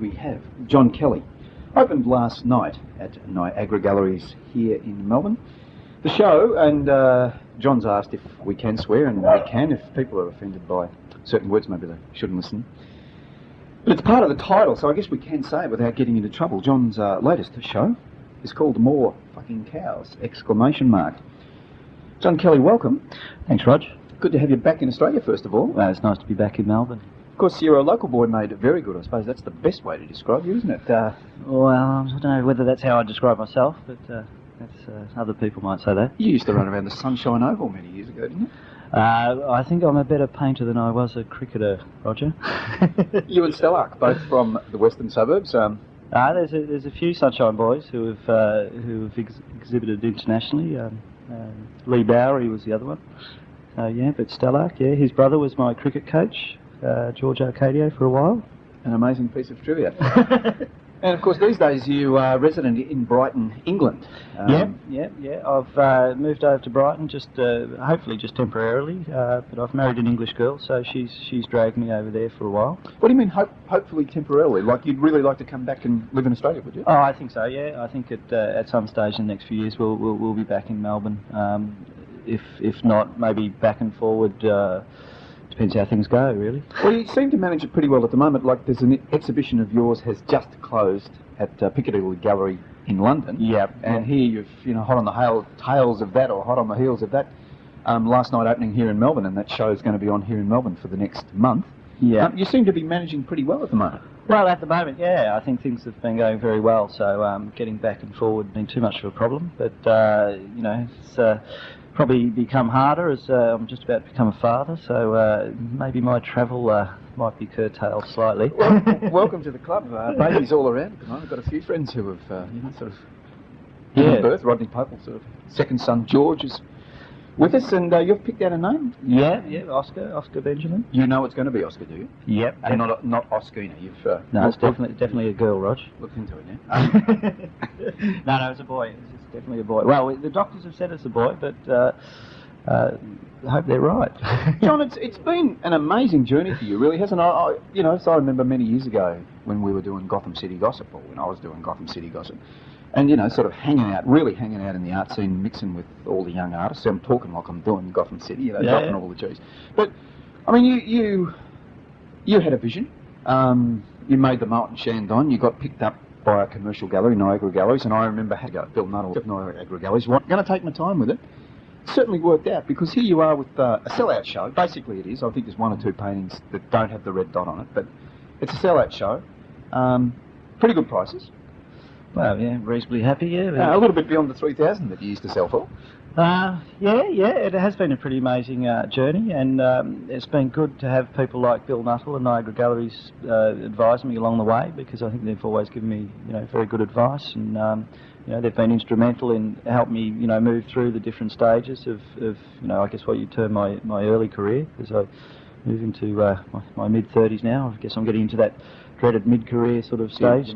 we have John Kelly. Opened last night at Niagara Galleries here in Melbourne. The show, and John's asked if we can swear, and we can. If people are offended by certain words, maybe they shouldn't listen. But it's part of the title, so I guess we can say it without getting into trouble. John's latest show is called More Fucking Cows! ! John Kelly, welcome. Thanks, Rog. Good to have you back in Australia, first of all. Well, it's nice to be back in Melbourne. Of course, you're a local boy made very good. I suppose that's the best way to describe you, isn't it? Well, I don't know whether that's how I describe myself, but other people might say that. You used to run around the Sunshine Oval many years ago, didn't you? I think I'm a better painter than I was a cricketer, Roger. You and Stellark, both from the western suburbs. There's a few Sunshine boys who have exhibited internationally. Lee Bowery was the other one. But Stellark, his brother was my cricket coach, George Arcadio, for a while. An amazing piece of trivia. And of course, these days you are resident in Brighton, England. I've moved over to Brighton, hopefully just temporarily. But I've married an English girl, so she's dragged me over there for a while. What do you mean, hopefully temporarily? Like you'd really like to come back and live in Australia, would you? Oh, I think so. Yeah, I think at some stage in the next few years we'll be back in Melbourne. If not, maybe back and forward. Depends how things go, really. Well, you seem to manage it pretty well at the moment. Like, there's an exhibition of yours has just closed at Piccadilly Gallery in London. Yeah. And here you've, hot on the tails of that, or hot on the heels of that. Last night opening here in Melbourne, and that show's going to be on here in Melbourne for the next month. Yeah. You seem to be managing pretty well at the moment. Well, at the moment, yeah, I think things have been going very well. So getting back and forward been too much of a problem, but it's probably become harder as I'm just about to become a father. So maybe my travel might be curtailed slightly. Well, welcome to the club. Babies all around. I've got a few friends who have given birth. Rodney Popel, sort of second son George is with us, and you've picked out a name. Yeah, Oscar Benjamin. You know it's going to be Oscar, do you? Yep. And not Oscarina. No, it's definitely a girl, Rog. Looked into it now. No, it's a boy. It's definitely a boy. Well, the doctors have said it's a boy, but I hope they're right. John, it's been an amazing journey for you, really, hasn't it? So I remember many years ago when we were doing Gotham City Gossip, or when I was doing Gotham City Gossip, and, sort of really hanging out in the art scene, mixing with all the young artists. So I'm talking like I'm doing Gotham City, dropping all the G's. But, I mean, you had a vision. You made the Martin Shandon. You got picked up by a commercial gallery, Niagara Galleries, and I remember how to go, Bill Nuttall at Niagara Galleries. I'm going to take my time with it. It certainly worked out, because here you are with a sellout show. Basically it is. I think there's one or two paintings that don't have the red dot on it, but it's a sellout show. Pretty good prices. Well, yeah, reasonably happy, yeah. A little bit beyond the 3,000 that you used to sell for. It has been a pretty amazing journey, and it's been good to have people like Bill Nuttall and Niagara Galleries advise me along the way, because I think they've always given me, very good advice, and they've been instrumental in helping me, move through the different stages of I guess what you term my early career, as I move into my mid-30s now. I guess I'm getting into that dreaded mid-career sort of stage.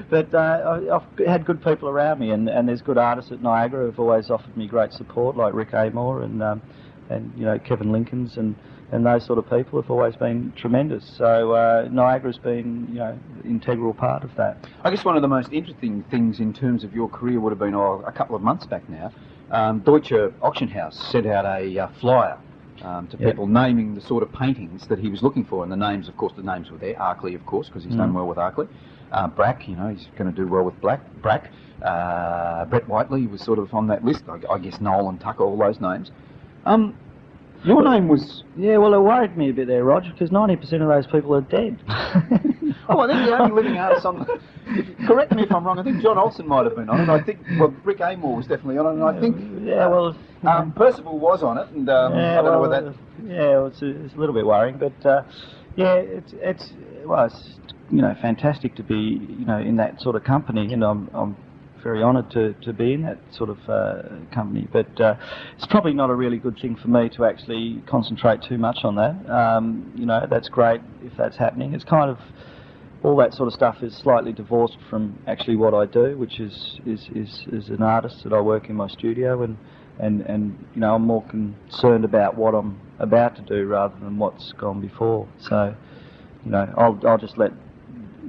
But I've had good people around me, and there's good artists at Niagara who've always offered me great support, like Rick Amor and Kevin Lincolns and those sort of people have always been tremendous. So Niagara's been integral part of that. I guess one of the most interesting things in terms of your career would have been a couple of months back now. Deutsche Auction House sent out a flyer to people naming the sort of paintings that he was looking for, and the names were there. Arkley, of course, because he's done well with Arkley. Brack, he's going to do well with Brack. Brett Whiteley was sort of on that list. I guess Noel and Tucker, all those names. Your name was... Yeah, well, it worried me a bit there, Roger, because 90% of those people are dead. I think the only living artist on the... Correct me if I'm wrong, I think John Olsen might have been on it. I think, Rick Amor was definitely on it, and I think Percival was on it, and I don't know whether that... Yeah, it's a little bit worrying, but it's fantastic to be, in that sort of company, and I'm very honoured to be in that sort of company, but it's probably not a really good thing for me to actually concentrate too much on that. That's great if that's happening. It's kind of, all that sort of stuff is slightly divorced from actually what I do, which is an artist that I work in my studio, and I'm more concerned about what I'm about to do rather than what's gone before. So I'll just let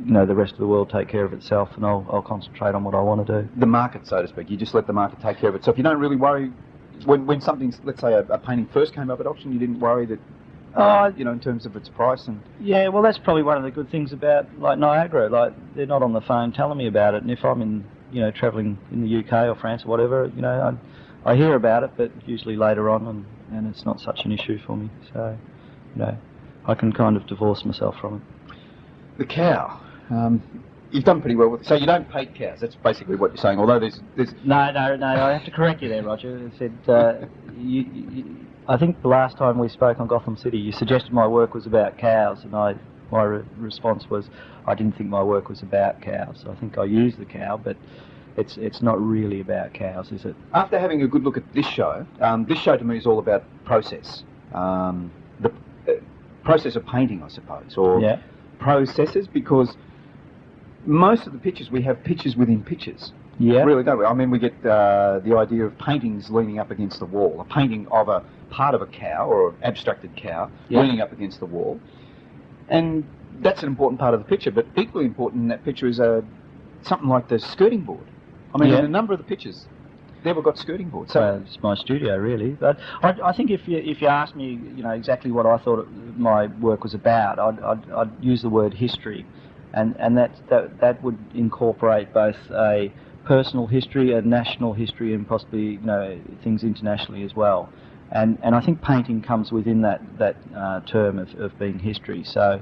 the rest of the world take care of itself, and I'll concentrate on what I want to do. The market, so to speak. You just let the market take care of itself. You don't really worry when something's, let's say, a painting first came up at auction. You didn't worry that, in terms of its price and. Yeah, well, that's probably one of the good things about like Niagara. Like they're not on the phone telling me about it, and if I'm in, travelling in the UK or France or whatever, I hear about it, but usually later on, and it's not such an issue for me. So, I can kind of divorce myself from it. The cow. You've done pretty well with it. So you don't paint cows. That's basically what you're saying. Although there's. No. I have to correct you there, Roger. I said I think the last time we spoke on Gotham City, you suggested my work was about cows, and my response was I didn't think my work was about cows. I think I used the cow, but it's not really about cows, is it? After having a good look at this show to me is all about process. The process of painting, I suppose, or processes, because most of the pictures, we have pictures within pictures. Yeah. Really, don't we? I mean, we get the idea of paintings leaning up against the wall, a painting of a part of a cow or an abstracted cow leaning up against the wall. And that's an important part of the picture, but equally important in that picture is something like the skirting board. I mean, in a number of the pictures, they've got skirting boards. So it's my studio, really. But I think if you asked me, exactly what I thought my work was about, I'd use the word history, and that would incorporate both a personal history, a national history, and possibly things internationally as well. And I think painting comes within that term of being history. So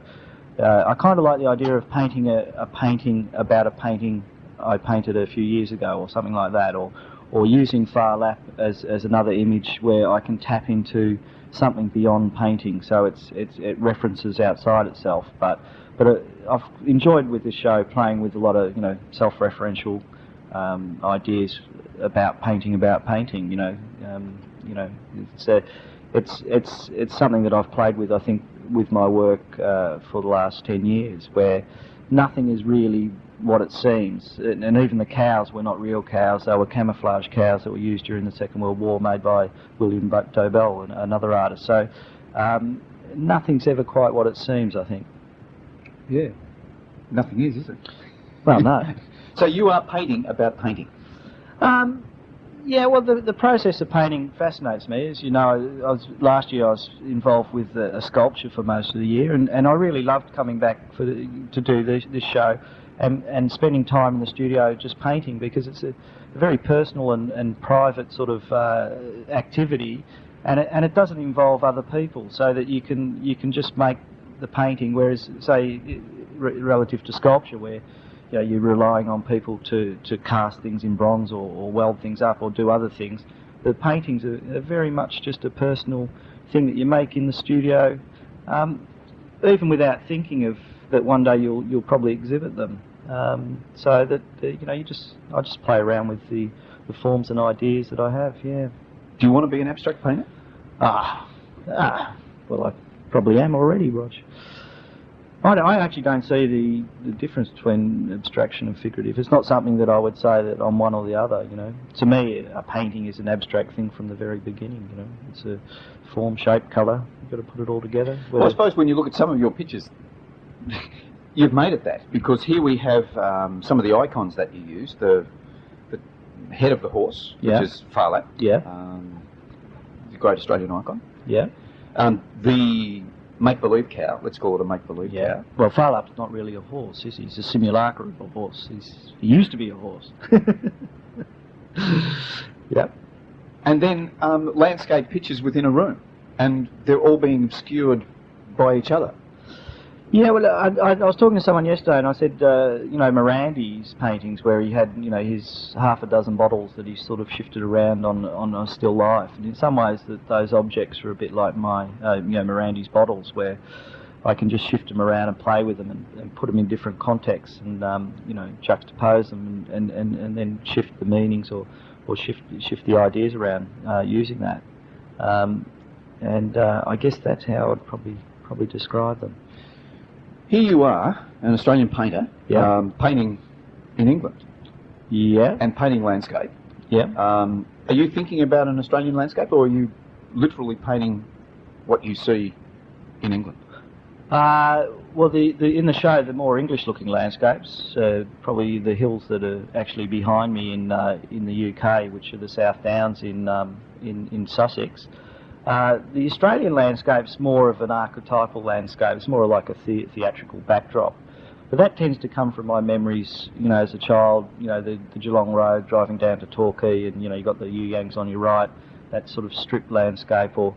I kind of like the idea of painting a painting about a painting I painted a few years ago, or something like that, or using far lap as another image where I can tap into something beyond painting. So it references outside itself, but I've enjoyed with this show playing with a lot of self-referential ideas about painting. It's something that I've played with, I think, with my work for the last 10 years, where nothing is really what it seems, and even the cows were not real cows. They were camouflage cows that were used during the Second World War, made by William Dobell, another artist. So nothing's ever quite what it seems, I think. Yeah, nothing is it? Well, no. So you are painting about painting? Yeah, well, the process of painting fascinates me. As you know, last year I was involved with a sculpture for most of the year, and I really loved coming back to do this show and spending time in the studio just painting, because it's a very personal and private sort of activity, and it doesn't involve other people, so that you can just make the painting, whereas, say, relative to sculpture, where you're relying on people to cast things in bronze or weld things up or do other things. The paintings are very much just a personal thing that you make in the studio, even without thinking of that one day you'll probably exhibit them. So that I just play around with the forms and ideas that I have. Yeah. Do you want to be an abstract painter? Well, I probably am already, Rog. I actually don't see the difference between abstraction and figurative. It's not something that I would say that I'm one or the other, To me, a painting is an abstract thing from the very beginning, It's a form, shape, colour. You've got to put it all together. Well, I suppose when you look at some of your pictures, you've made it that, because here we have some of the icons that you use, the head of the horse, which is far lap. Yeah. The great Australian icon. Yeah. The make-believe cow, let's call it a make-believe cow. Well, far lap's not really a horse, is he? He's a simulacra of a horse. He used to be a horse. Yep. And then landscape pictures within a room, and they're all being obscured by each other. Yeah, well, I was talking to someone yesterday, and I said, Mirandi's paintings, where he had, his half a dozen bottles that he sort of shifted around on a still life, and in some ways those objects are a bit like my, Mirandi's bottles, where I can just shift them around and play with them and put them in different contexts, and juxtapose them and then shift the meanings or shift the ideas around using that, and I guess that's how I'd probably describe them. Here you are, an Australian painter, painting in England. Yeah. And painting landscape. Yeah. Are you thinking about an Australian landscape, or are you literally painting what you see in England? Well, in the show, the more English-looking landscapes, probably the hills that are actually behind me in the UK, which are the South Downs in Sussex. The Australian landscape's more of an archetypal landscape. It's more like a theatrical backdrop. But that tends to come from my memories, as a child, the Geelong Road, driving down to Torquay, and, you've got the Yuyangs on your right, that sort of strip landscape, or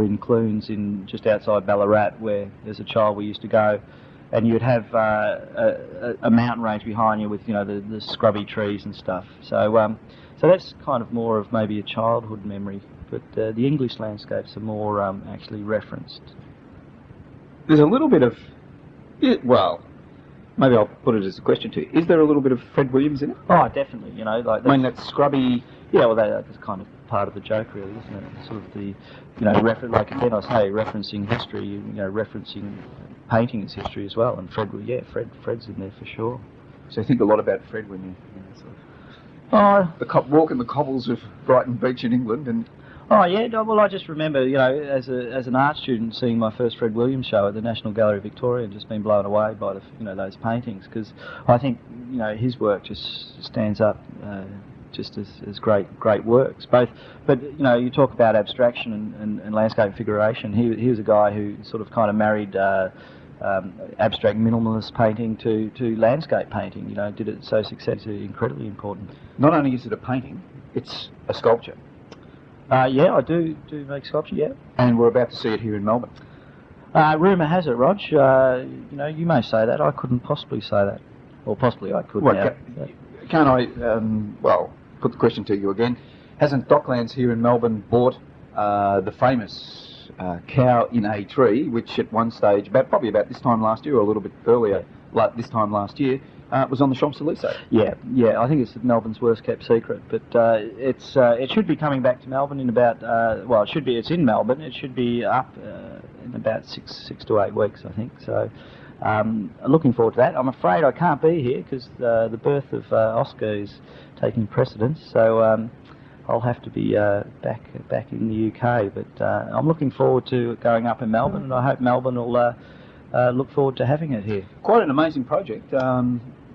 in Clunes, just outside Ballarat, where as a child we used to go, and you'd have a mountain range behind you with, the scrubby trees and stuff. So that's kind of more of maybe a childhood memory, but the English landscapes are more actually referenced. There's a little bit of, maybe I'll put it as a question to you. Is there a little bit of Fred Williams in it? Oh, definitely. That scrubby. Yeah, well, that's kind of part of the joke, really, isn't it? Sort of the, like again, I say, referencing history, referencing painting as history as well. And Fred's in there for sure. So you think a lot about Fred when you sort of walking the cobbles of Brighton Beach in England, and. Oh yeah, well I just remember, as an art student, seeing my first Fred Williams show at the National Gallery Victoria, and just being blown away by those paintings, because I think his work just stands up just as great works. Both, but you talk about abstraction and landscape figuration. He was a guy who sort of kind of married abstract minimalist painting to landscape painting. Did it so successfully, incredibly important. Not only is it a painting, it's a sculpture. Yeah, I do make sculpture, yeah. And we're about to see it here in Melbourne. Rumour has it, Rog, you may say that. I couldn't possibly say that. Or possibly I could now. Can't I, put the question to you again. Hasn't Docklands here in Melbourne bought the famous cow in a tree, which at one stage, probably about this time last year, or a little bit earlier, like this time last year, was on the Champs-Élysées. Yeah. I think it's Melbourne's worst kept secret, but it should be coming back to Melbourne in about it's in Melbourne. It should be up in about six to 8 weeks, I think. So looking forward to that. I'm afraid I can't be here because the birth of Oscar is taking precedence. So I'll have to be back in the UK. But I'm looking forward to going up in Melbourne, and I hope Melbourne will look forward to having it here. Quite an amazing project.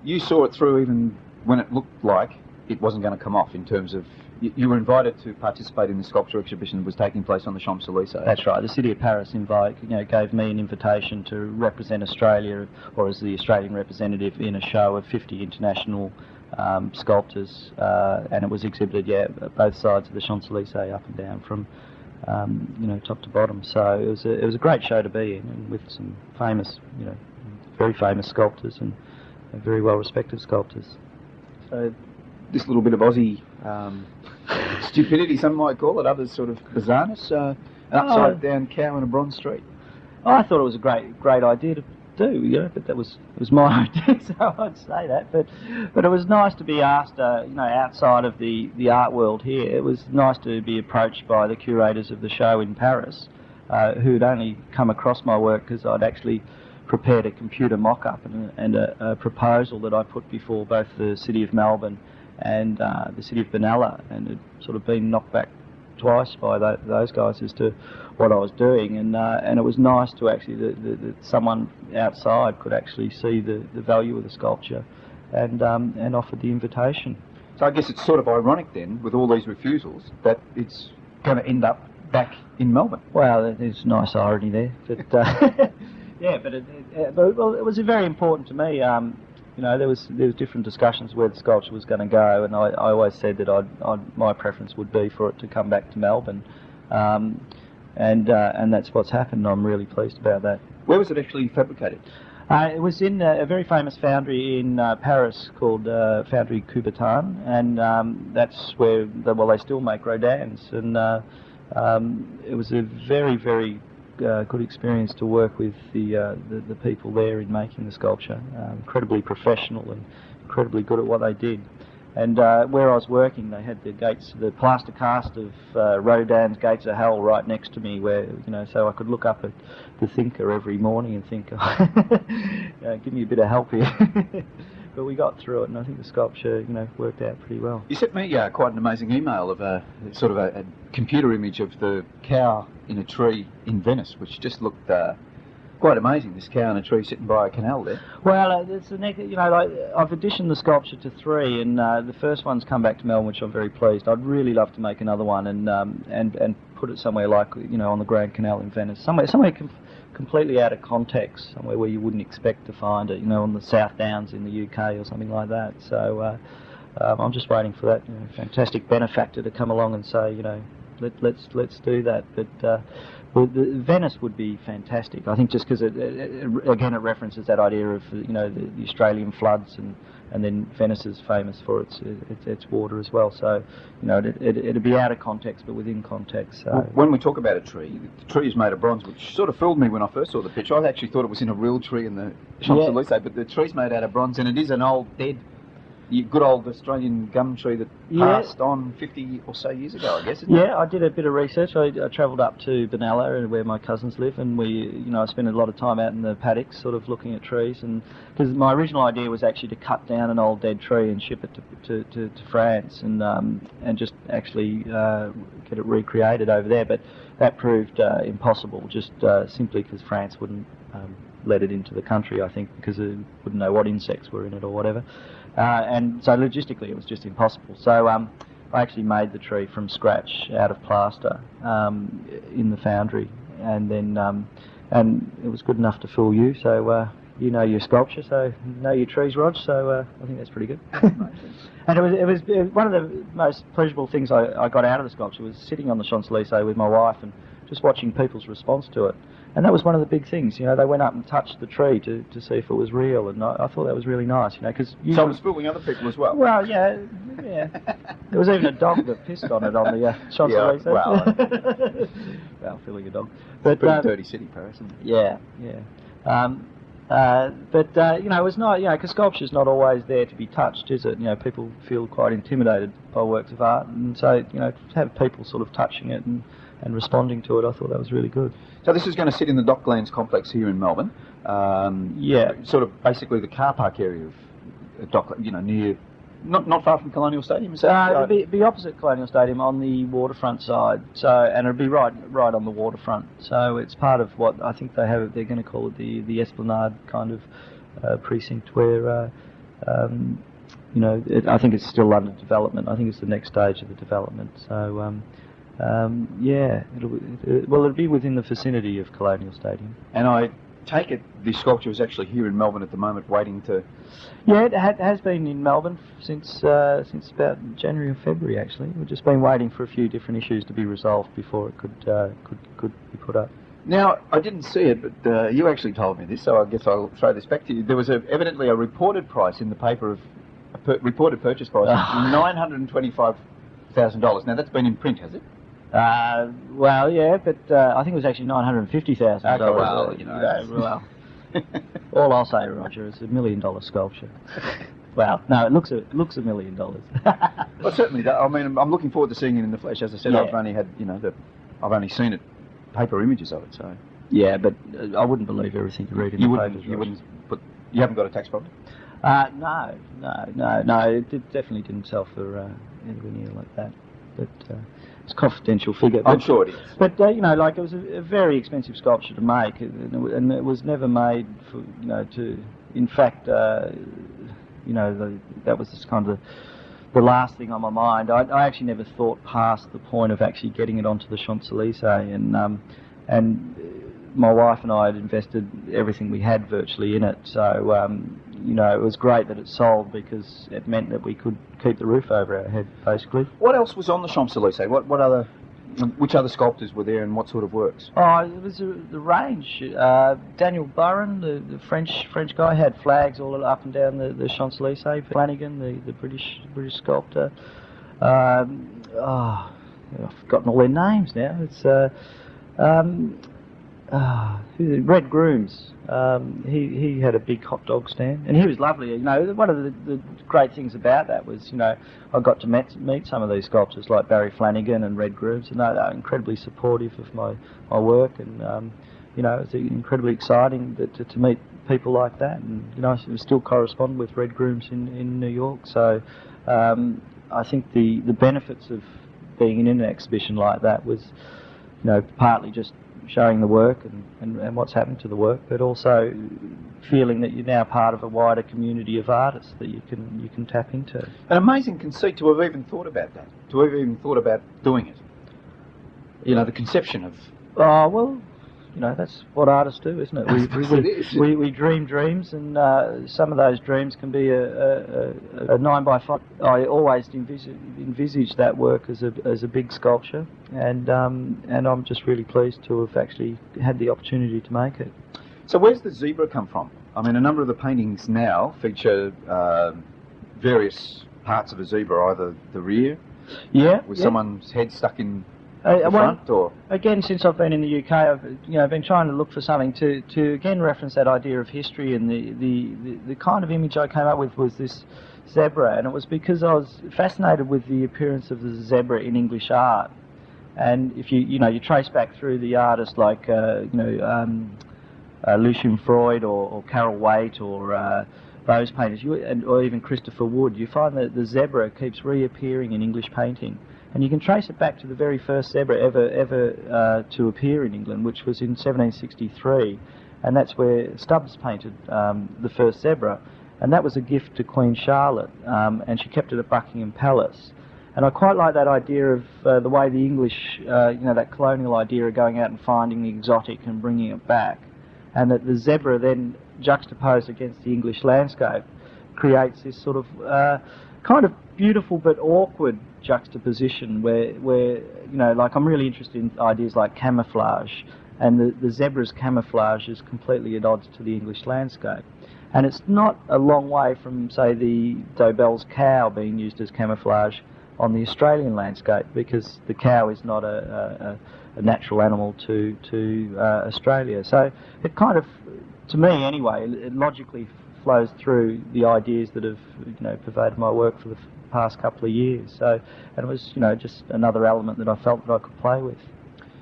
You saw it through even when it looked like it wasn't going to come off, in terms of you were invited to participate in the sculpture exhibition that was taking place on the Champs-Élysées. That's right. The City of Paris gave me an invitation to represent Australia, or as the Australian representative, in a show of 50 international sculptors, and it was exhibited, both sides of the Champs-Élysées, up and down, from top to bottom. So it was a great show to be in, and with some famous, very famous sculptors and very well respected sculptors. So this little bit of Aussie stupidity, some might call it, others sort of bizarreness, an upside down cow in a bronze street. I thought it was a great idea to do, but it was my idea, so I'd say that. But it was nice to be asked, outside of the art world here. It was nice to be approached by the curators of the show in Paris, who had only come across my work because I'd actually prepared a computer mock-up and a proposal that I put before both the City of Melbourne and the City of Benalla, and had sort of been knocked back twice by those guys as to what I was doing, and it was nice to actually that someone outside could actually see the value of the sculpture and offered the invitation. So I guess it's sort of ironic then, with all these refusals, that it's going to end up back in Melbourne. Well, there's nice irony there, but but it was very important to me. There was different discussions where the sculpture was going to go, and I always said that my preference would be for it to come back to Melbourne, and that's what's happened. I'm really pleased about that. Where was it actually fabricated? It was in a very famous foundry in Paris called Foundry Coubertin, and that's where they still make Rodins, and it was a very, very good experience to work with the people there in making the sculpture. Incredibly professional and incredibly good at what they did. And where I was working, they had the plaster cast of Rodin's Gates of Hell right next to me, where so I could look up at the thinker every morning and think, give me a bit of help here. But we got through it, and I think the sculpture, worked out pretty well. You sent me quite an amazing email of a computer image of the cow in a tree in Venice, which just looked Quite amazing, this cow in a tree sitting by a canal there. Well, it's the next, like I've additioned the sculpture to 3, and the first one's come back to Melbourne, which I'm very pleased. I'd really love to make another one and put it somewhere like on the Grand Canal in Venice, somewhere completely out of context, somewhere where you wouldn't expect to find it, on the South Downs in the UK or something like that. So I'm just waiting for that fantastic benefactor to come along and say, let's do that. But Venice would be fantastic. I think just because it references that idea of the Australian floods, and then Venice is famous for its water as well. So it'd be out of context, but within context. So. Well, when we talk about a tree, the tree is made of bronze, which sort of fooled me when I first saw the picture. I actually thought it was in a real tree in the Champs-Élysées, but the tree's made out of bronze, and it is an old dead. Good old Australian gum tree that passed on 50 or so years ago, I guess, isn't it? Yeah, I did a bit of research. I travelled up to Benalla, where my cousins live, and I spent a lot of time out in the paddocks, sort of looking at trees. And because my original idea was actually to cut down an old dead tree and ship it to France, and just actually get it recreated over there. But that proved impossible, just simply because France wouldn't let it into the country, I think, because it wouldn't know what insects were in it or whatever. And so logistically it was just impossible. So I actually made the tree from scratch out of plaster in the foundry, and then and it was good enough to fool you. So you know your sculpture, so you know your trees, Rog. So I think that's pretty good. And it was one of the most pleasurable things I got out of the sculpture was sitting on the Champs-Élysées with my wife and just watching people's response to it. And that was one of the big things, they went up and touched the tree to see if it was real, and I thought that was really nice, because... So it was fooling other people as well? Well, yeah. There was even a dog that pissed on it on the Champs-Élysées. Yeah, well, filling a dog. But, pretty dirty city, Paris, isn't it? Yeah. It was not, because sculpture's not always there to be touched, is it? People feel quite intimidated by works of art, and so, to have people sort of touching it and responding to it, I thought that was really good. So this is going to sit in the Docklands complex here in Melbourne. Sort of basically the car park area of Docklands, near, not far from Colonial Stadium, is that? It'd be opposite Colonial Stadium on the waterfront side, and it'd be right on the waterfront. So it's part of what I think they're going to call it the Esplanade kind of precinct where, I think it's still under development. I think it's the next stage of the development. So. It'll be within the vicinity of Colonial Stadium. And I take it the sculpture is actually here in Melbourne at the moment, waiting to... Yeah, it has been in Melbourne since about January or February, actually. We've just been waiting for a few different issues to be resolved before it could be put up. Now, I didn't see it, but you actually told me this, so I guess I'll throw this back to you. There was evidently a reported price in the paper of... reported purchase price of $925,000. Now, that's been in print, has it? Well, yeah, but I think it was actually $950,000. Okay, well, all I'll say, Roger, is $1 million sculpture. Well, no, it looks $1 million. Well, certainly. I mean, I'm looking forward to seeing it in the flesh. As I said, yeah. I've only had, I've only seen it, paper images of it. So. Yeah, but I wouldn't believe everything you read in the papers. You wouldn't. But you haven't got a tax problem? No. It definitely didn't sell for anywhere near like that. But. It's a confidential figure. I'm sure it is. But, it was a very expensive sculpture to make, and it was never made for, to... In fact, that was just kind of the last thing on my mind. I actually never thought past the point of actually getting it onto the Champs-Élysées, and my wife and I had invested everything we had virtually in it, so... it was great that it sold because it meant that we could keep the roof over our head, basically. What else was on the Champs-Élysées? Which other sculptors were there and what sort of works? Oh, it was the range. Daniel Burren, the French guy, had flags all up and down the Champs-Élysées. Flanagan, the British sculptor. I've forgotten all their names now. It's Red Grooms. He had a big hot dog stand, and he was lovely. One of the great things about that was, I got to meet some of these sculptors like Barry Flanagan and Red Grooms, and they were incredibly supportive of my work, and it's incredibly exciting to meet people like that, and I still correspond with Red Grooms in New York. So I think the benefits of being in an exhibition like that was, partly just showing the work and what's happened to the work, but also feeling that you're now part of a wider community of artists that you can tap into. An amazing conceit to have even thought about that, to have even thought about doing it. You know, the conception of... Oh, well, you know, that's what artists do, isn't it? We dream dreams, and some of those dreams can be a 9x5. I always envisage that work as a big sculpture, and I'm just really pleased to have actually had the opportunity to make it. So where's the zebra come from? I mean, a number of the paintings now feature various parts of a zebra, either the rear, with someone's head stuck in the front, or... Again, since I've been in the UK, I've been trying to look for something to again reference that idea of history, and the kind of image I came up with was this zebra, and it was because I was fascinated with the appearance of the zebra in English art. And if you trace back through the artists like Lucian Freud or Carol Waite or those painters, or even Christopher Wood, you find that the zebra keeps reappearing in English painting. And you can trace it back to the very first zebra ever to appear in England, which was in 1763, and that's where Stubbs painted the first zebra, and that was a gift to Queen Charlotte, and she kept it at Buckingham Palace. And I quite like that idea of the way the English, that colonial idea of going out and finding the exotic and bringing it back, and that the zebra then juxtaposed against the English landscape creates this sort of kind of beautiful but awkward juxtaposition where like I'm really interested in ideas like camouflage, and the zebra's camouflage is completely at odds to the English landscape. And it's not a long way from, say, the Dobell's cow being used as camouflage on the Australian landscape, because the cow is not a natural animal to Australia. So it kind of, to me anyway, it logically flows through the ideas that have pervaded my work for the past couple of years. So, and it was just another element that I felt that I could play with.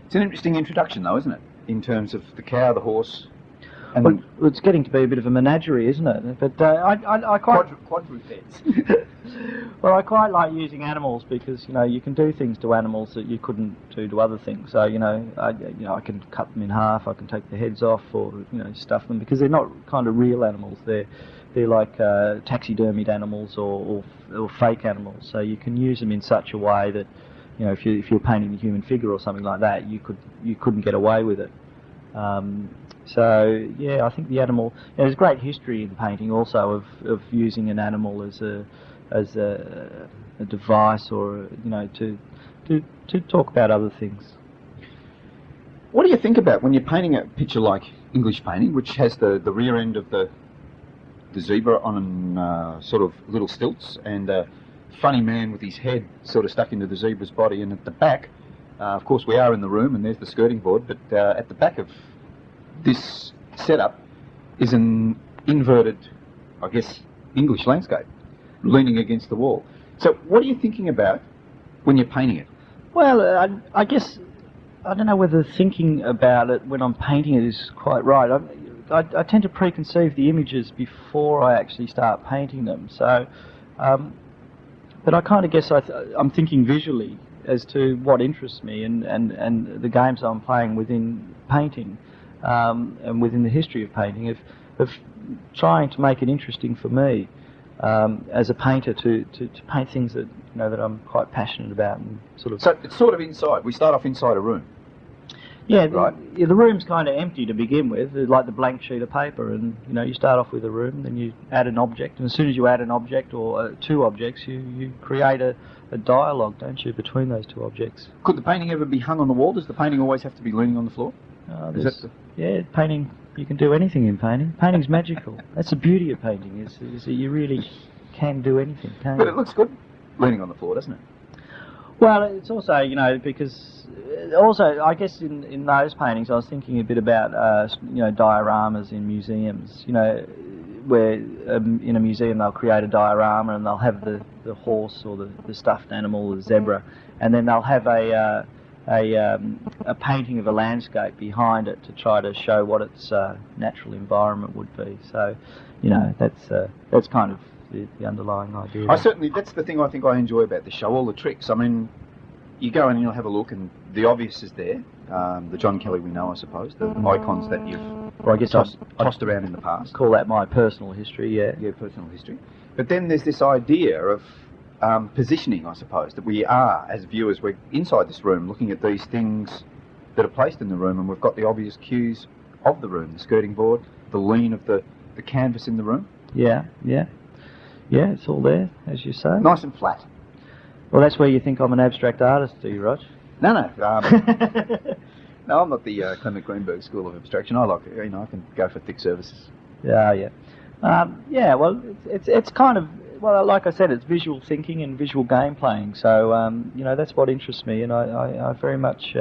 It's an interesting introduction, though, isn't it? In terms of the cow, the horse. And well, it's getting to be a bit of a menagerie, isn't it? But I quite quadrupeds. Well, I quite like using animals because you can do things to animals that you couldn't do to other things. So I can cut them in half. I can take the heads off, or stuff them, because they're not kind of real animals. They're like taxidermied animals or fake animals. So you can use them in such a way that if you're painting a human figure or something like that, you couldn't get away with it. So yeah, I think the animal. There's great history in painting also of using an animal as a device, or to talk about other things. What do you think about when you're painting a picture like English painting, which has the rear end of the zebra on sort of little stilts, and a funny man with his head sort of stuck into the zebra's body, and at the back, of course we are in the room and there's the skirting board, but at the back of this setup is an inverted, I guess, English landscape leaning against the wall. So what are you thinking about when you're painting it? Well, I guess I don't know whether thinking about it when I'm painting it is quite right. I tend to preconceive the images before I actually start painting them. So, but I kind of guess I'm thinking visually as to what interests me and the games I'm playing within painting, and within the history of painting, of trying to make it interesting for me as a painter to paint things that that I'm quite passionate about, and sort of. So it's sort of inside. We start off inside a room. Yeah, right. The room's kind of empty to begin with, like the blank sheet of paper, and you start off with a room, then you add an object, and as soon as you add an object or two objects, you create a dialogue, don't you, between those two objects. Could the painting ever be hung on the wall? Does the painting always have to be leaning on the floor? Yeah, painting, you can do anything in painting. Painting's magical. That's the beauty of painting, is that you really can do anything, can't you? But it looks good leaning on the floor, doesn't it? Well, it's also, because also I guess in those paintings I was thinking a bit about dioramas in museums. Where in a museum they'll create a diorama and they'll have the horse or the stuffed animal, the zebra, and then they'll have a painting of a landscape behind it to try to show what its natural environment would be. So, that's kind of the underlying idea. That's the thing I think I enjoy about the show, all the tricks. I mean, you go in and you'll have a look, and the obvious is there. The John Kelly we know, I suppose, the icons that you've Well, I guess tossed around in the past. call that my personal history, yeah. Yeah, personal history. But then there's this idea of positioning, I suppose, that we are, as viewers, we're inside this room looking at these things that are placed in the room, and we've got the obvious cues of the room, the skirting board, the lean of the canvas in the room. Yeah, yeah. Yeah, it's all there, as you say. Nice and flat. Well, that's where you think I'm an abstract artist, do you, Rog? No. No, I'm not the Clement Greenberg School of Abstraction. I like, I can go for thick surfaces. Yeah. Yeah, well, it's kind of, well, like I said, it's visual thinking and visual game playing. So, that's what interests me, and I very much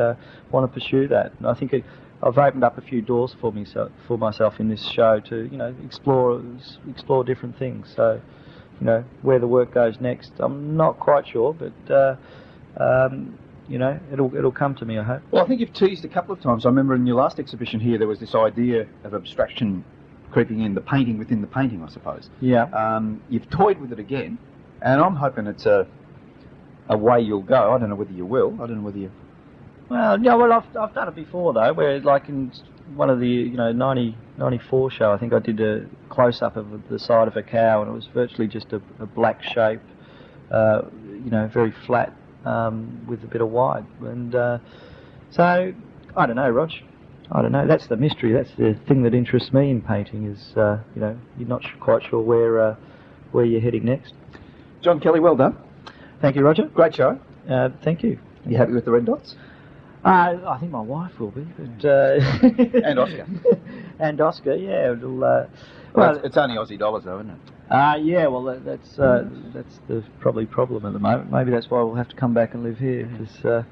want to pursue that. And I think I've opened up a few doors for myself in this show to, explore different things. So, where the work goes next, I'm not quite sure, but it'll come to me, I hope. Well, I think you've teased a couple of times. I remember in your last exhibition here, there was this idea of abstraction creeping in, the painting within the painting, I suppose. Yeah. You've toyed with it again, and I'm hoping it's a way you'll go. I don't know whether you will. I don't know whether you... Well, yeah, well, I've done it before, though, where, like, in one of the, 94 show, I think I did a close-up of the side of a cow, and it was virtually just a black shape, very flat, with a bit of white. And so, I don't know, Rog. I don't know. That's the mystery. That's the thing that interests me in painting is, you're not quite sure where you're heading next. John Kelly, well done. Thank you, Roger. Great show. Thank you. You happy with the red dots? I think my wife will be. But, and Oscar. And Oscar, yeah. Well, it's only Aussie dollars, though, isn't it? Yeah. Well, that's the probably problem at the moment. Maybe that's why we'll have to come back and live here, because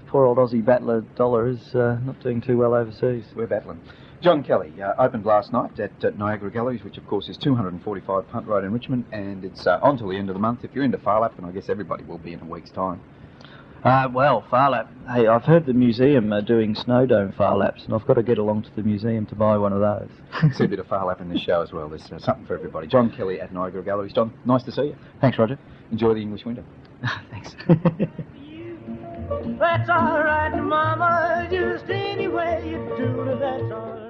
poor old Aussie battler dollar is not doing too well overseas. We're battling. John Kelly opened last night at Niagara Galleries, which of course is 245 Punt Road in Richmond, and it's on till the end of the month. If you're into far lap, and I guess everybody will be in a week's time. Well, far lap. Hey, I've heard the museum are doing snow dome far laps, and I've got to get along to the museum to buy one of those. See a bit of far lap in this show as well. There's something for everybody. John Kelly at Niagara Galleries. John, nice to see you. Thanks, Roger. Enjoy the English winter. Thanks. That's all right, Mama. Just any way you do it, that's all right.